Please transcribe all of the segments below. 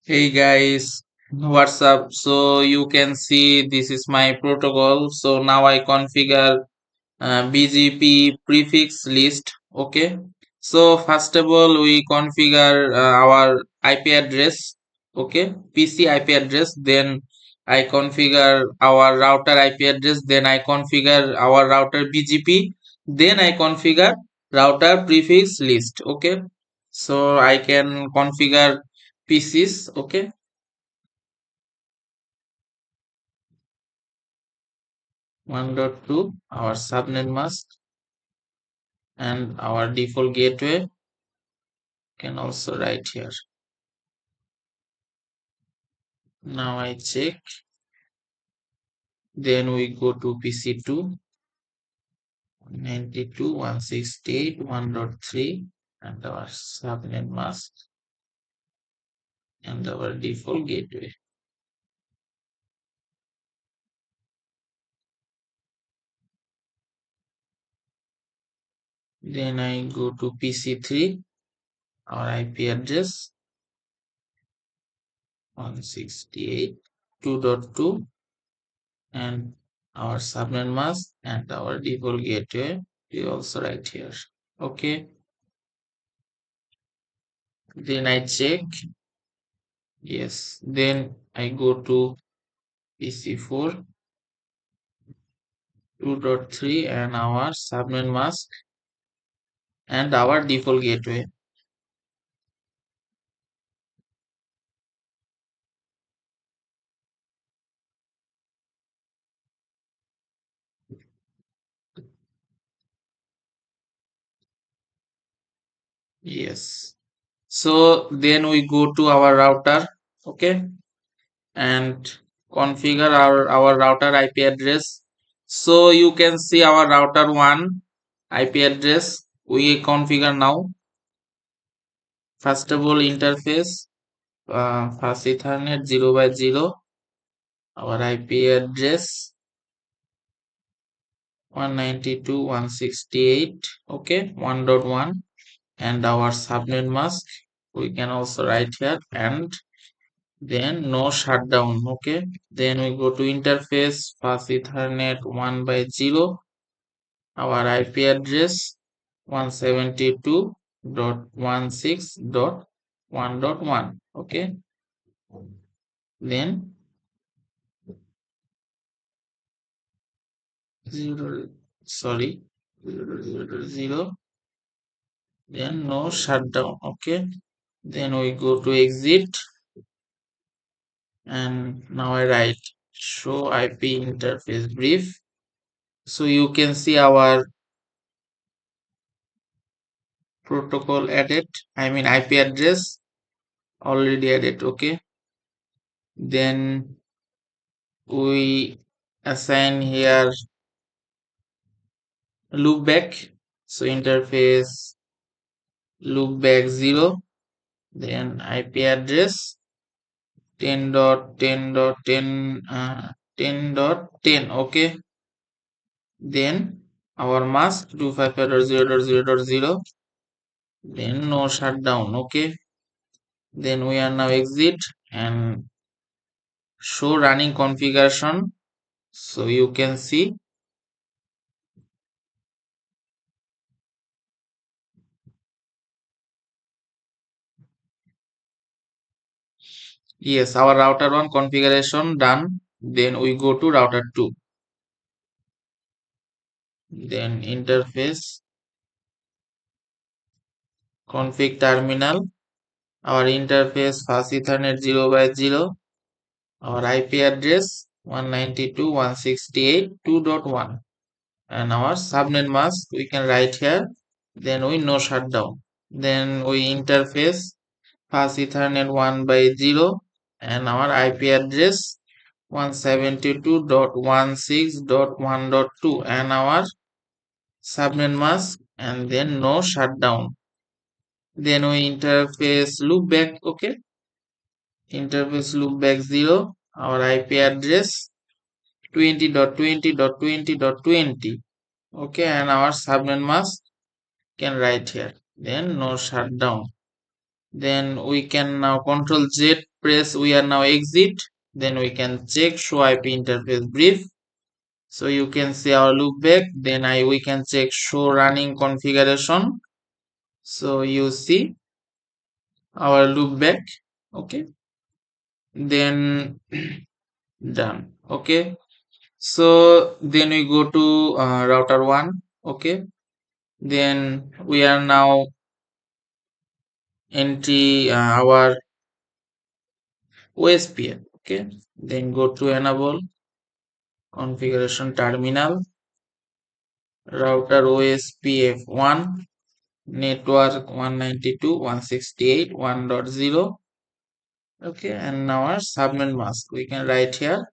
Hey guys, what's up? So you can see this is my protocol. So now I configure BGP prefix list. Okay. So first of all, we configure our IP address. Okay, PC IP address. Then I configure our router IP address. Then I configure our router BGP. Then I configure router prefix list. Okay. So I can configure PCs. Okay. 1.2 our subnet mask and our default gateway can also write here. Now I check, then we go to PC2 92.168.1.3 and our subnet mask and our default gateway. Then I go to PC3, our IP address 168.2.2 and our subnet mask and our default gateway we also write here. Okay, then I check. Yes, then I go to PC4 2.3 and our subnet mask and our default gateway. Yes. So then we go to our router, okay, and configure our router IP address. So you can see our router 1 IP address we configure now. First of all, interface fast Ethernet 0 by 0, our IP address 192.168, okay, 1.1 and our subnet mask we can also write here and then no shutdown. Okay, then we go to interface fast Ethernet 1 by 0, our IP address 172.16.1.1. Okay, then 0, sorry, 0, then no shutdown. Okay, then we go to exit and now I write show IP interface brief. So you can see our protocol added, I mean IP address already added. Okay, then we assign here loopback. So interface loopback 0, then IP address 10.10.10 10.10. Okay, then our mask 255.0.0.0, then no shutdown. Okay, then we are now exit and show running configuration. So you can see, yes, our router 1 configuration done. Then we go to router 2, then interface config terminal, our interface fast Ethernet 0 by 0, our IP address 192.168.2.1 and our subnet mask we can write here, then we no shutdown, then we interface fast Ethernet 1 by 0 and our IP address 172.16.1.2 and our subnet mask and then no shutdown, then we interface loopback. Okay, interface loopback 0, our IP address 20.20.20.20, okay, and our subnet mask can write here, then no shutdown, then we can now control Z press we are now exit, then we can check show IP interface brief. So you can see our loop back, then we can check show running configuration. So you see our loop back, okay, then done, okay. So then we go to router 1, okay, then we are now entry our OSPF, okay, then go to enable configuration terminal, router OSPF1, network 192.168.1.0, okay, and now our subnet mask we can write here.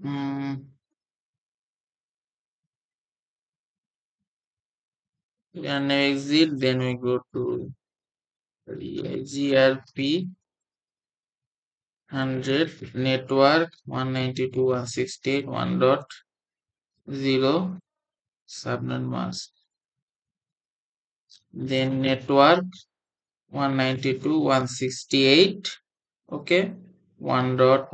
Mm, we can exit, then we go to GRP 100 network 192.168.1.0 subnet mask, then network 192.168, okay, 1 dot,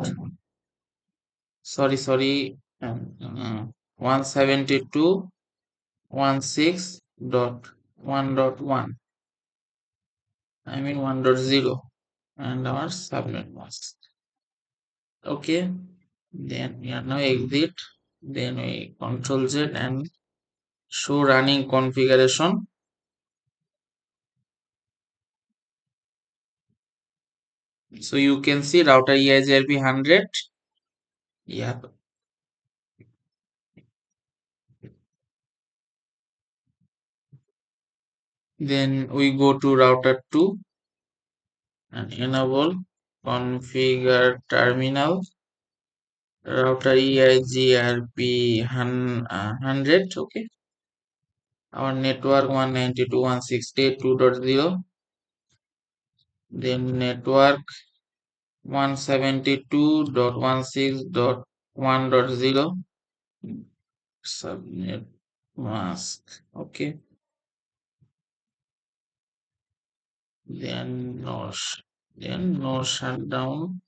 sorry, 172.16.1.1, I mean 1.0, and our subnet mask, okay, then we are now exit, then we control Z and show running configuration. So you can see router EIGRP 100, yeah, then we go to router 2 and enable configure terminal, router EIGRP 100, okay, our network 192.168.2.0, then network 172.16.1.0 subnet mask, okay, then no shutdown,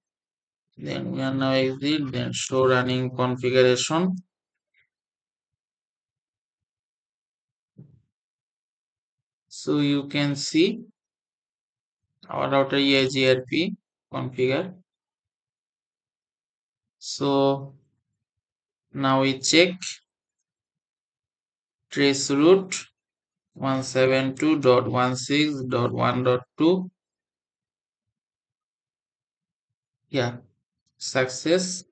then we are now exit, then show running configuration. So you can see our router EIGRP configure. So now we check trace route 172.16.1.2, yeah, success.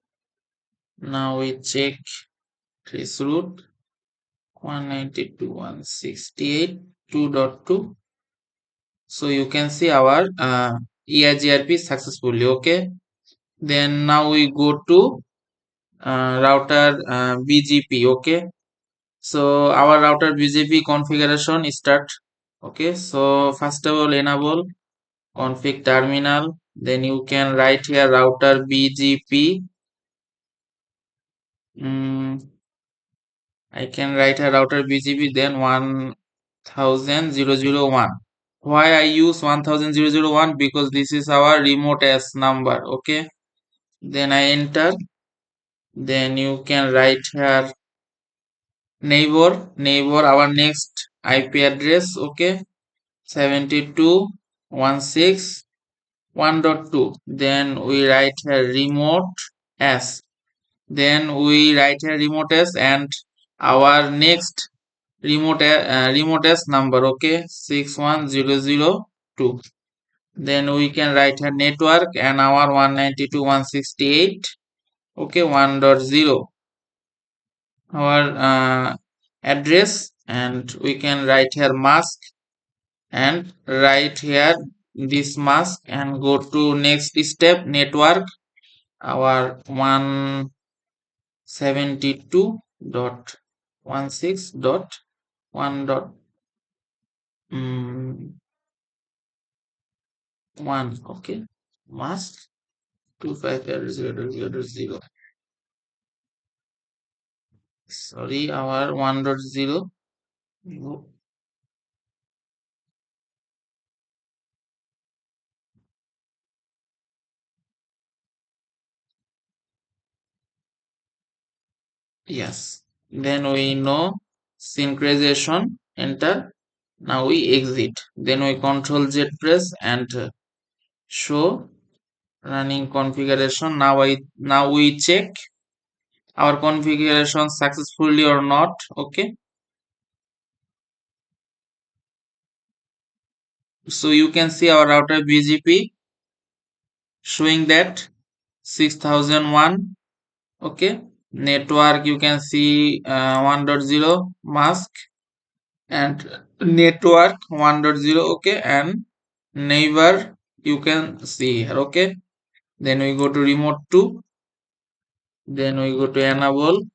Now we check trace route 192.168.2.2. So you can see our EIGRP successfully, okay. Then now we go to router BGP, okay. So our router BGP configuration start, okay. So first of all enable config terminal, then you can write here router BGP. I can write a router BGP, then 1000.0.0.1. Why I use 1000.0.0.1? Because this is our remote S number, okay. Then I enter, then you can write here neighbor our next IP address, okay, 72.161.2. Then we write here remote S, then we write here remote S and our next remote S number, okay, 61002. Then we can write here network and our 192.168, okay, 1.0 our address, and we can write here mask and write here this mask and go to next step network our 172.16.1 dot 1, okay, mask 2500.0.0. Sorry, our 1.0. Yes. Then we know synchronization. Enter. Now we exit. Then we Control Z press and show running configuration. Now we check our configuration successfully or not. Okay. So you can see our router BGP showing that 6001. Okay. Network you can see 1.0 mask and network 1.0. Okay, and neighbor you can see here. Okay, then we go to remote 2, then we go to enable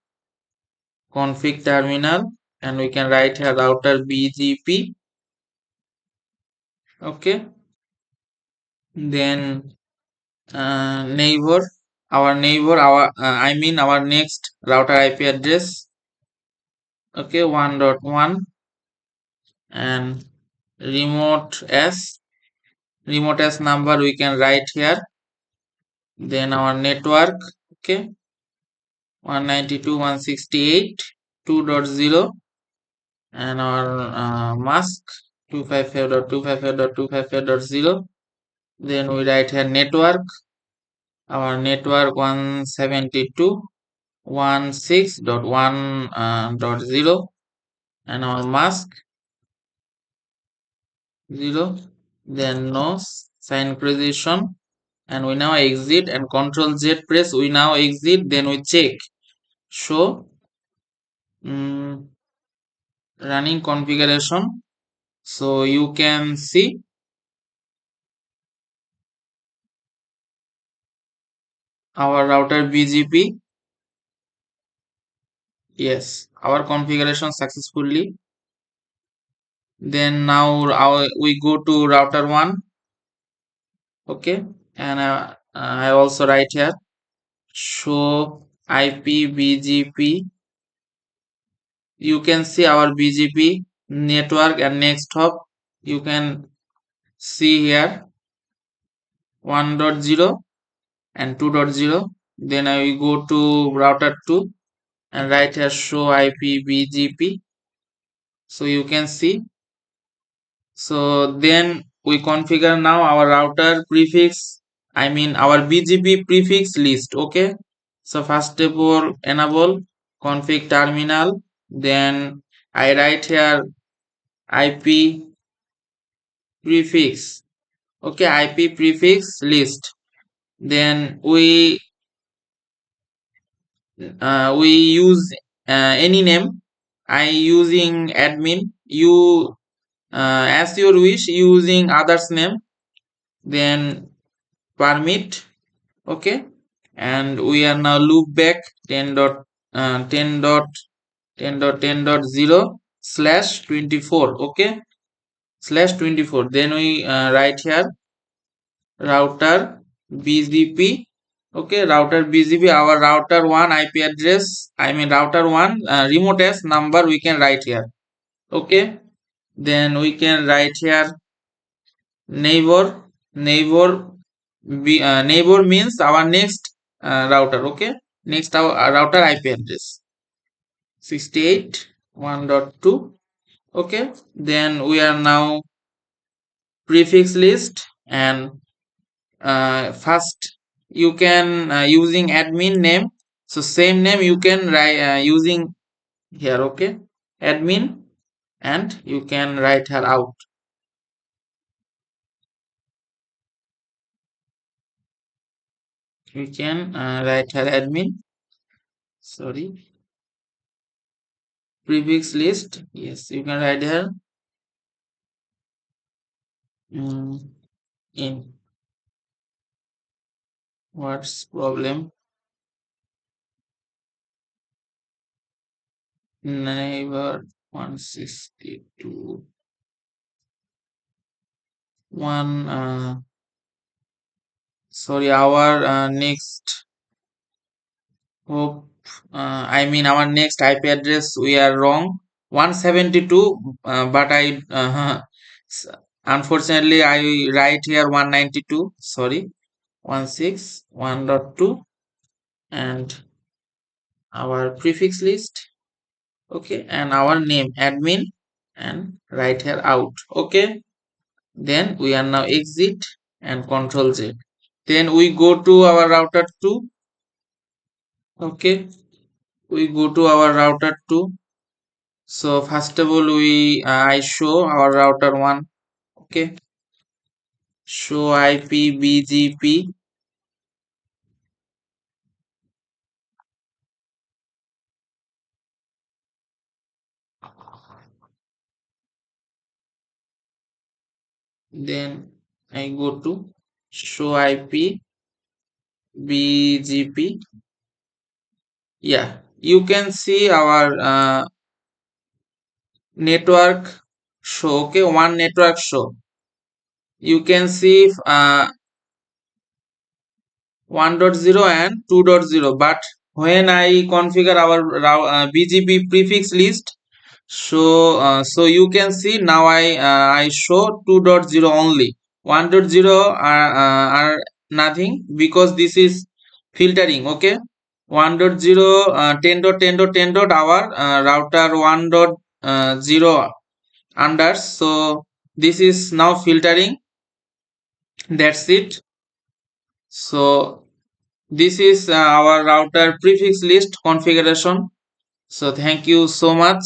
config terminal, and we can write here router BGP. Okay, then neighbor, I mean our next router IP address. Okay, 1.1, and remote s number we can write here. Then our network. Okay, 192.168.2.0, and our mask 255.255.255.0. Then we write here network, our network 172.16.1.0, and our mask 0. Then no synchronization, and we now exit and Control Z press. We now exit. Then we check show running configuration. So you can see our router BGP. Yes, our configuration successfully. Then now we go to router 1. Okay, and I also write here show IP BGP. You can see our BGP network and next hop. You can see here 1.0 and 2.0. Then I will go to router 2 and write here show IP BGP. So you can see. So then we configure now our router prefix, I mean our BGP prefix list. Okay, so first of all enable config terminal, then I write here IP prefix. Okay, IP prefix list. Then we use any name. I using admin. You as your wish using others name. Then permit. Okay, and we are now loop back 10 dot 10 dot 10 dot 10 dot 0 slash 24. Okay, slash 24. Then we write here router BGP. Okay, router BGP, our router 1 IP address, I mean router 1 remote s number we can write here. Okay, then we can write here neighbor. Neighbor means our next router. Okay, next our router IP address 68.1.2. Okay, then we are now prefix list, and first you can using admin name, so same name you can write using here. Okay, admin, and you can write her out. You can write her admin. Sorry, prefix list. Yes, you can write her in what's problem neighbor 162 one sorry, our next hope I mean our next IP address we are wrong 172, but I s- unfortunately I write here 192. Sorry, 161.2 and our prefix list. Okay, and our name admin and write here out. Okay, then we are now exit and control Z. Then we go to our router 2. Okay, we go to our router 2. So first of all we I show our router 1. Okay, show IP BGP. Then I go to show IP BGP. Yeah, you can see our network show. Okay, one network show. You can see 1.0 and 2.0, but when I configure our BGP prefix list, so you can see now I show 2.0 only. 1.0 are nothing because this is filtering. Okay, 1.0 10.10.10 our router 1.0 under, so this is now filtering. That's it. So this is our router prefix list configuration. So thank you so much.